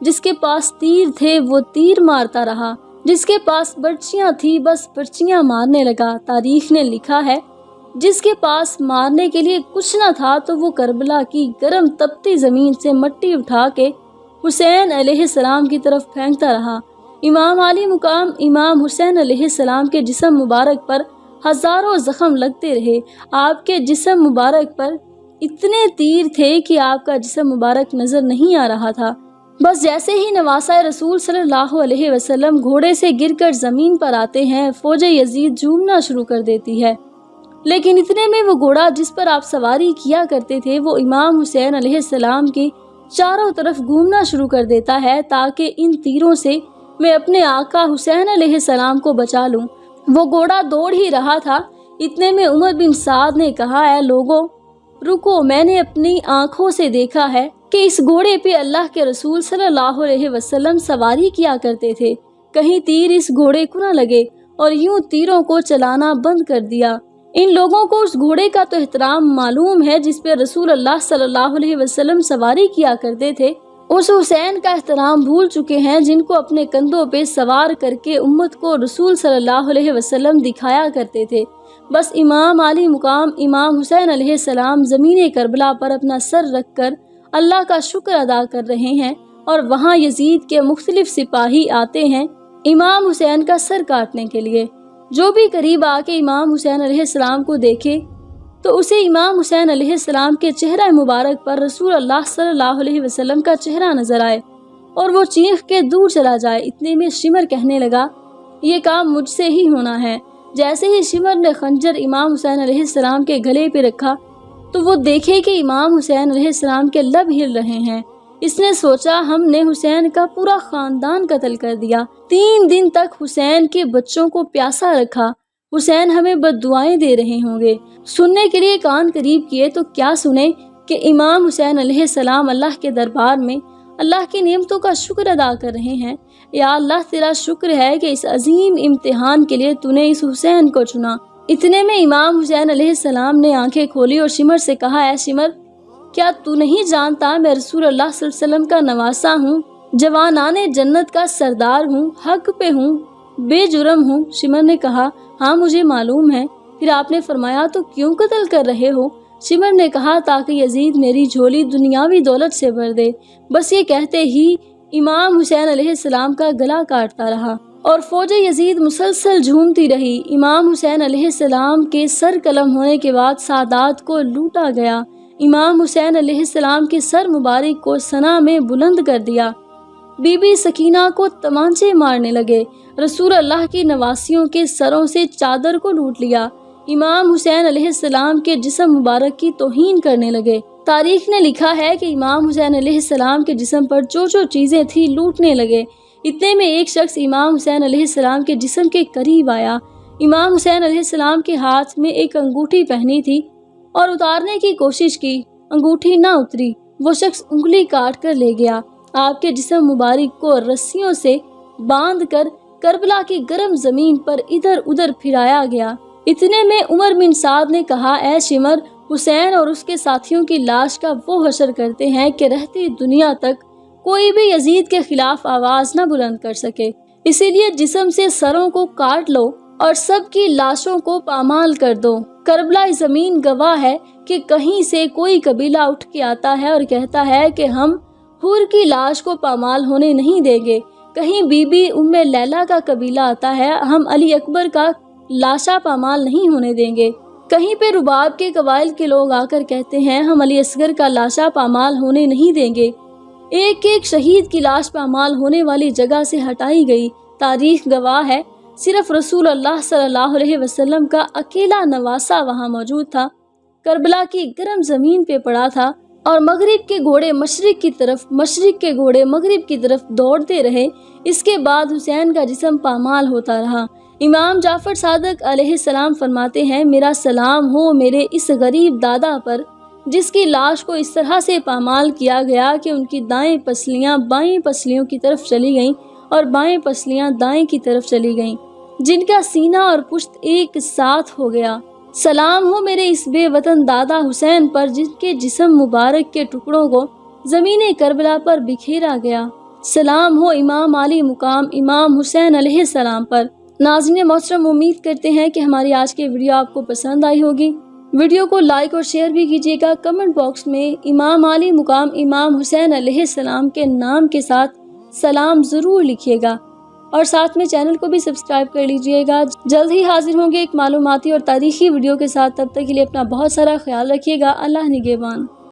جس کے پاس تیر تھے وہ تیر مارتا رہا، جس کے پاس برچیاں تھی بس برچیاں مارنے لگا۔ تاریخ نے لکھا ہے جس کے پاس مارنے کے لیے کچھ نہ تھا تو وہ کربلا کی گرم تپتی زمین سے مٹی اٹھا کے حسین علیہ السلام کی طرف پھینکتا رہا۔ امام علی مقام امام حسین علیہ السلام کے جسم مبارک پر ہزاروں زخم لگتے رہے۔ آپ کے جسم مبارک پر اتنے تیر تھے کہ آپ کا جسم مبارک نظر نہیں آ رہا تھا۔ بس جیسے ہی نواسہ رسول صلی اللہ علیہ وسلم گھوڑے سے گر کر زمین پر آتے ہیں، فوج یزید جھومنا شروع کر دیتی ہے، لیکن اتنے میں وہ گھوڑا جس پر آپ سواری کیا کرتے تھے وہ امام حسین علیہ السلام کی چاروں طرف گھومنا شروع کر دیتا ہے تاکہ ان تیروں سے میں اپنے آقا حسین علیہ السلام کو بچا لوں۔ وہ گھوڑا دوڑ ہی رہا تھا، اتنے میں عمر بن سعد نے کہا، اے لوگوں رکو، میں نے اپنی آنکھوں سے دیکھا ہے کہ اس گھوڑے پہ اللہ کے رسول صلی اللہ علیہ وسلم سواری کیا کرتے تھے، کہیں تیر اس گھوڑے کو نہ لگے، اور یوں تیروں کو چلانا بند کر دیا۔ ان لوگوں کو اس گھوڑے کا تو احترام معلوم ہے جس پہ رسول اللہ صلی اللہ علیہ وسلم سواری کیا کرتے تھے، اس حسین کا احترام بھول چکے ہیں جن کو اپنے کندھوں پہ سوار کر کے امت کو رسول صلی اللہ علیہ وسلم دکھایا کرتے تھے۔ بس امام علی مقام امام حسین علیہ السلام زمین کربلا پر اپنا سر رکھ کر اللہ کا شکر ادا کر رہے ہیں، اور وہاں یزید کے مختلف سپاہی آتے ہیں امام حسین کا سر کاٹنے کے لیے۔ جو بھی قریب آ کے امام حسین علیہ السلام کو دیکھے تو اسے امام حسین علیہ السلام کے چہرہ مبارک پر رسول اللہ صلی اللہ علیہ وسلم کا چہرہ نظر آئے اور وہ چیخ کے دور چلا جائے۔ اتنے میں شمر کہنے لگا، یہ کام مجھ سے ہی ہونا ہے۔ جیسے ہی شمر نے خنجر امام حسین علیہ السلام کے گلے پہ رکھا تو وہ دیکھے کہ امام حسین علیہ السلام کے لب ہل رہے ہیں۔ اس نے سوچا ہم نے حسین کا پورا خاندان قتل کر دیا، 3 دن تک حسین کے بچوں کو پیاسا رکھا، حسین ہمیں بد دعائیں دے رہے ہوں گے۔ سننے کے لیے کان قریب کیے تو کیا سنے کہ امام حسین علیہ السلام اللہ کے دربار میں اللہ کی نعمتوں کا شکر ادا کر رہے ہیں۔ یا اللہ تیرا شکر ہے کہ اس عظیم امتحان کے لیے تو نے اس حسین کو چنا۔ اتنے میں امام حسین علیہ السلام نے آنکھیں کھولی اور شمر سے کہا، اے شمر، کیا تو نہیں جانتا میں رسول اللہ صلی اللہ علیہ وسلم کا نواسا ہوں، جوانان جنت کا سردار ہوں، حق پہ ہوں، بے جرم ہوں؟ شمر نے کہا، ہاں مجھے معلوم ہے۔ پھر آپ نے فرمایا تو کیوں قتل کر رہے ہو؟ شمر نے کہا تاکہ یزید میری جھولی دنیاوی دولت سے بھر دے۔ بس یہ کہتے ہی امام حسین علیہ السلام کا گلا کاٹتا رہا اور فوج یزید مسلسل جھومتی رہی۔ امام حسین علیہ السلام کے سر قلم ہونے کے بعد سادات کو لوٹا گیا۔ امام حسین علیہ السلام کے سر مبارک کو ثنا میں بلند کر دیا۔ بی بی سکینہ کو تمانچے مارنے لگے، رسول اللہ کی نواسیوں کے سروں سے چادر کو لوٹ لیا، امام حسین علیہ السلام کے جسم مبارک کی توہین کرنے لگے۔ تاریخ نے لکھا ہے کہ امام حسین علیہ السلام کے جسم پر جو چیزیں تھیں لوٹنے لگے۔ اتنے میں ایک شخص امام حسین علیہ السلام کے جسم کے قریب آیا۔ امام حسین علیہ السلام کے ہاتھ میں ایک انگوٹھی پہنی تھی اور اتارنے کی کوشش کی، انگوٹھی نہ اتری۔ وہ شخص انگلی کاٹ کر لے گیا۔ آپ کے جسم مبارک کو رسیوں سے باندھ کر کربلا کی گرم زمین پر ادھر ادھر پھرایا گیا۔ اتنے میں عمر بن سعد نے کہا، اے شمر، حسین اور اس کے ساتھیوں کی لاش کا وہ حشر کرتے ہیں کہ رہتی دنیا تک کوئی بھی یزید کے خلاف آواز نہ بلند کر سکے، اسی لیے جسم سے سروں کو کاٹ لو اور سب کی لاشوں کو پامال کر دو۔ کربلا زمین گواہ ہے کہ کہیں سے کوئی قبیلہ اٹھ کے آتا ہے اور کہتا ہے کہ ہم حور کی لاش کو پامال ہونے نہیں دیں گے، کہیں بی بی ام لیلہ کا قبیلہ آتا ہے، ہم علی اکبر کا لاشا پامال نہیں ہونے دیں گے، کہیں پہ رباب کے قبائل کے لوگ آ کر کہتے ہیں ہم علی اصغر کا لاشا پامال ہونے نہیں دیں گے۔ ایک ایک شہید کی لاش پامال ہونے والی جگہ سے ہٹائی گئی۔ تاریخ گواہ ہے صرف رسول اللہ صلی اللہ علیہ وسلم کا اکیلا نواسا وہاں موجود تھا۔ کربلا کی گرم زمین پہ پڑا تھا اور مغرب کے گھوڑے مشرق کی طرف، مشرق کے گھوڑے مغرب کی طرف دوڑتے رہے۔ اس کے بعد حسین کا جسم پامال ہوتا رہا۔ امام جعفر صادق علیہ السلام فرماتے ہیں، میرا سلام ہو میرے اس غریب دادا پر جس کی لاش کو اس طرح سے پامال کیا گیا کہ ان کی دائیں پسلیاں بائیں پسلیوں کی طرف چلی گئیں اور بائیں پسلیاں دائیں کی طرف چلی گئیں، جن کا سینہ اور پشت ایک ساتھ ہو گیا۔ سلام ہو میرے اس بے وطن دادا حسین پر جن کے جسم مبارک کے ٹکڑوں کو زمین کربلا پر بکھیرا گیا۔ سلام ہو امام علی مقام امام حسین علیہ السلام پر۔ ناظرین محترم، امید کرتے ہیں کہ ہماری آج کی ویڈیو آپ کو پسند آئی ہوگی۔ ویڈیو کو لائک اور شیئر بھی کیجیے گا۔ کمنٹ باکس میں امام علی مقام امام حسین علیہ السلام کے نام کے ساتھ سلام ضرور لکھیے گا، اور ساتھ میں چینل کو بھی سبسکرائب کر لیجیے گا۔ جلد ہی حاضر ہوں گے ایک معلوماتی اور تاریخی ویڈیو کے ساتھ۔ تب تک کے لیے اپنا بہت سارا خیال رکھیے گا۔ اللہ نگہبان۔